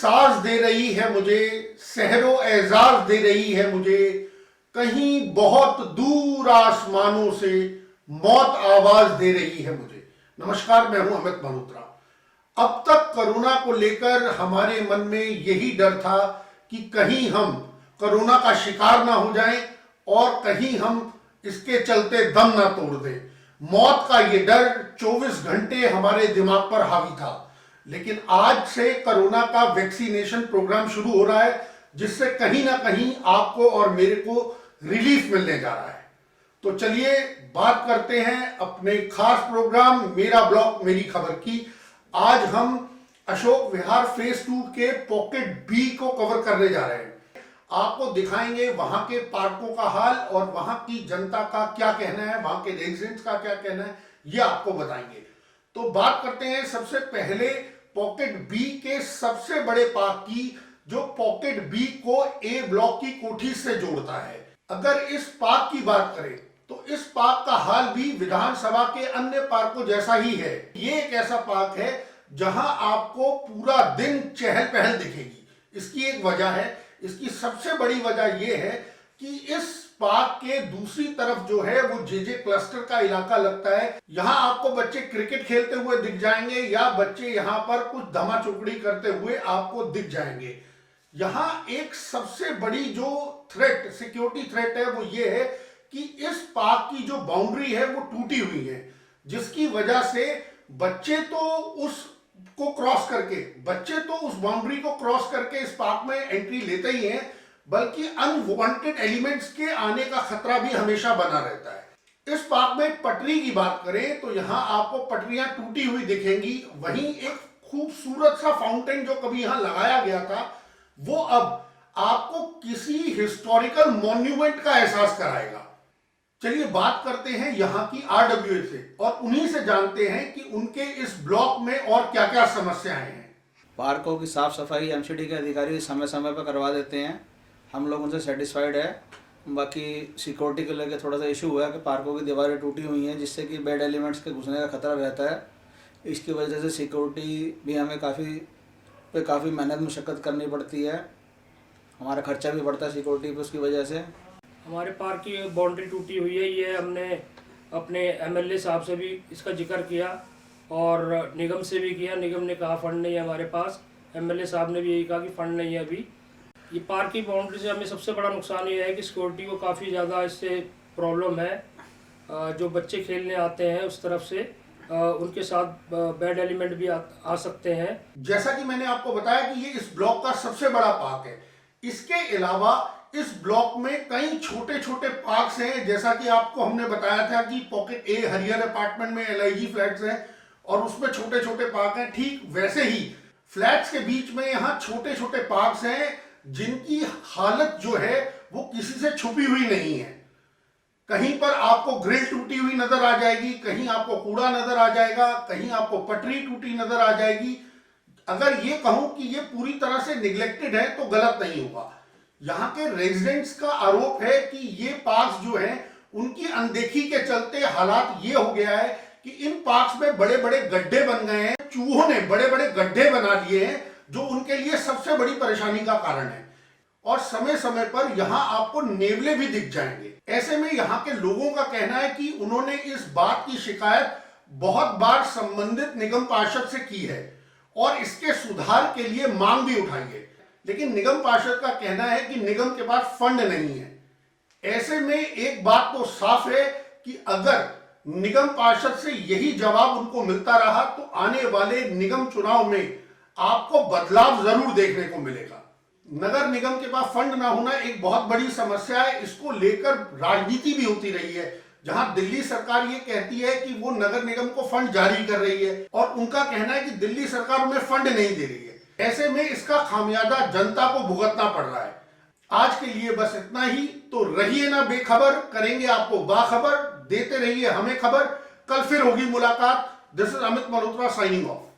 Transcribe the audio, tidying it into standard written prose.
साज दे रही है मुझे, सहरो एजाज दे रही है मुझे, कहीं बहुत दूर आसमानों से मौत आवाज दे रही है मुझे। नमस्कार, मैं हूं अमित मल्होत्रा। अब तक कोरोना को लेकर हमारे मन में यही डर था कि कहीं हम कोरोना का शिकार ना हो जाएं और कहीं हम इसके चलते दम ना तोड़ दें। मौत का ये डर 24 घंटे हमारे दिमाग पर हावी था। लेकिन आज से कोरोना का वैक्सीनेशन प्रोग्राम शुरू हो रहा है, जिससे कहीं ना कहीं आपको और मेरे को रिलीफ मिलने जा रहा है। तो चलिए बात करते हैं अपने खास प्रोग्राम मेरा ब्लॉग मेरी खबर की। आज हम अशोक विहार फेज 2 के पॉकेट बी को कवर करने जा रहे हैं। आपको दिखाएंगे वहां के पार्कों का हाल और वहां की जनता का क्या कहना है, वहां के रेजिडेंट्स का क्या कहना है, ये आपको बताएंगे। तो बात करते हैं सबसे पहले पॉकेट बी के सबसे बड़े पार्क की, जो पॉकेट बी को ए ब्लॉक की कोठी से जोड़ता है। अगर इस पार्क की बात करें तो इस पार्क का हाल भी विधानसभा के अन्य पार्कों जैसा ही है। ये एक ऐसा पार्क है जहां आपको पूरा दिन चहल पहल दिखेगी। इसकी एक वजह है, इसकी सबसे बड़ी वजह यह है कि इस पार्क के दूसरी तरफ जो है वो जेजे क्लस्टर का इलाका लगता है। यहां आपको बच्चे क्रिकेट खेलते हुए दिख जाएंगे या बच्चे यहां पर कुछ धमा चुकड़ी करते हुए आपको दिख जाएंगे। यहां एक सबसे बड़ी जो थ्रेट, सिक्योरिटी थ्रेट है, वो ये है कि इस पार्क की जो बाउंड्री है वो टूटी हुई है, जिसकी वजह से बच्चे तो उस बाउंड्री को क्रॉस करके इस पार्क में एंट्री लेते ही हैं, बल्कि अनवांटेड एलिमेंट्स के आने का खतरा भी हमेशा बना रहता है। इस पार्क में पटरी की बात करें तो यहां आपको पटरियां टूटी हुई दिखेंगी। वहीं एक खूबसूरत सा फाउंटेन जो कभी यहां लगाया गया था, वो अब आपको किसी हिस्टोरिकल मॉन्यूमेंट का एहसास कराएगा। चलिए बात करते हैं यहां की आरडब्ल्यूए से और उन्हीं से जानते हैं कि उनके इस ब्लॉक में और क्या क्या समस्याएं हैं। पार्कों की साफ सफाई एमसीडी के अधिकारी समय समय पर करवा देते हैं, हम लोग उनसे सेटिस्फाइड है। बाकी सिक्योरिटी को लेकर थोड़ा सा इशू हुआ है कि पार्कों की दीवारें टूटी हुई हैं, जिससे कि बैड एलिमेंट्स के घुसने का खतरा रहता है। इसकी वजह से सिक्योरिटी भी हमें काफ़ी मेहनत मुशक्क़त करनी पड़ती है, हमारा खर्चा भी बढ़ता है सिक्योरिटी पे उसकी वजह से। हमारे पार्क की बाउंड्री टूटी हुई है, ये हमने अपने एमएलए साहब से भी इसका जिक्र किया और निगम से भी किया। निगम ने कहा फंड नहीं है हमारे पास, एमएलए साहब ने भी यही कहा कि फंड नहीं है अभी। ये पार्क की बाउंड्री से हमें सबसे बड़ा नुकसान ये है कि सिक्योरिटी को काफ़ी ज़्यादा इससे प्रॉब्लम है। जो बच्चे खेलने आते हैं उस तरफ से उनके साथ बैड एलिमेंट भी आ सकते हैं। जैसा कि मैंने आपको बताया कि ये इस ब्लॉक का सबसे बड़ा पार्क है। इसके अलावा इस ब्लॉक में कई छोटे छोटे पार्क्स हैं। जैसा कि आपको हमने बताया था कि पॉकेट ए हरियर अपार्टमेंट में LIG फ्लैट्स हैं और उसमें छोटे छोटे पार्क हैं। ठीक वैसे ही फ्लैट्स के बीच में यहाँ छोटे छोटे पार्क्स हैं, जिनकी हालत जो है वो किसी से छुपी हुई नहीं है। कहीं पर आपको ग्रिल टूटी हुई नजर आ जाएगी, कहीं आपको कूड़ा नजर आ जाएगा, कहीं आपको पटरी टूटी नजर आ जाएगी। अगर ये कहूं कि ये पूरी तरह से निग्लेक्टेड है तो गलत नहीं होगा। यहाँ के रेजिडेंट्स का आरोप है कि ये पार्क्स जो हैं उनकी अनदेखी के चलते हालात ये हो गया है कि इन पार्क्स में बड़े बड़े गड्ढे बन गए हैं। चूहों ने बड़े बड़े गड्ढे बना लिए हैं, जो उनके लिए सबसे बड़ी परेशानी का कारण है। और समय समय पर यहाँ आपको नेवले भी दिख जाएंगे। ऐसे में यहाँ के लोगों का कहना है कि उन्होंने इस बात की शिकायत बहुत बार संबंधित निगम पार्षद से की है और इसके सुधार के लिए मांग भी उठाई है, लेकिन निगम पार्षद का कहना है कि निगम के पास फंड नहीं है। ऐसे में एक बात तो साफ है कि अगर निगम पार्षद से यही जवाब उनको मिलता रहा तो आने वाले निगम चुनाव में आपको बदलाव जरूर देखने को मिलेगा। नगर निगम के पास फंड ना होना एक बहुत बड़ी समस्या है। इसको लेकर राजनीति भी होती रही है, जहां दिल्ली सरकार ये कहती है कि वो नगर निगम को फंड जारी कर रही है और उनका कहना है कि दिल्ली सरकार उन्हें फंड नहीं दे रही है। ऐसे में इसका खामियाजा जनता को भुगतना पड़ रहा है। आज के लिए बस इतना ही। तो रहिए ना बेखबर, करेंगे आपको बाखबर। देते रहिए हमें खबर। कल फिर होगी मुलाकात। This is Amit Malhotra signing off.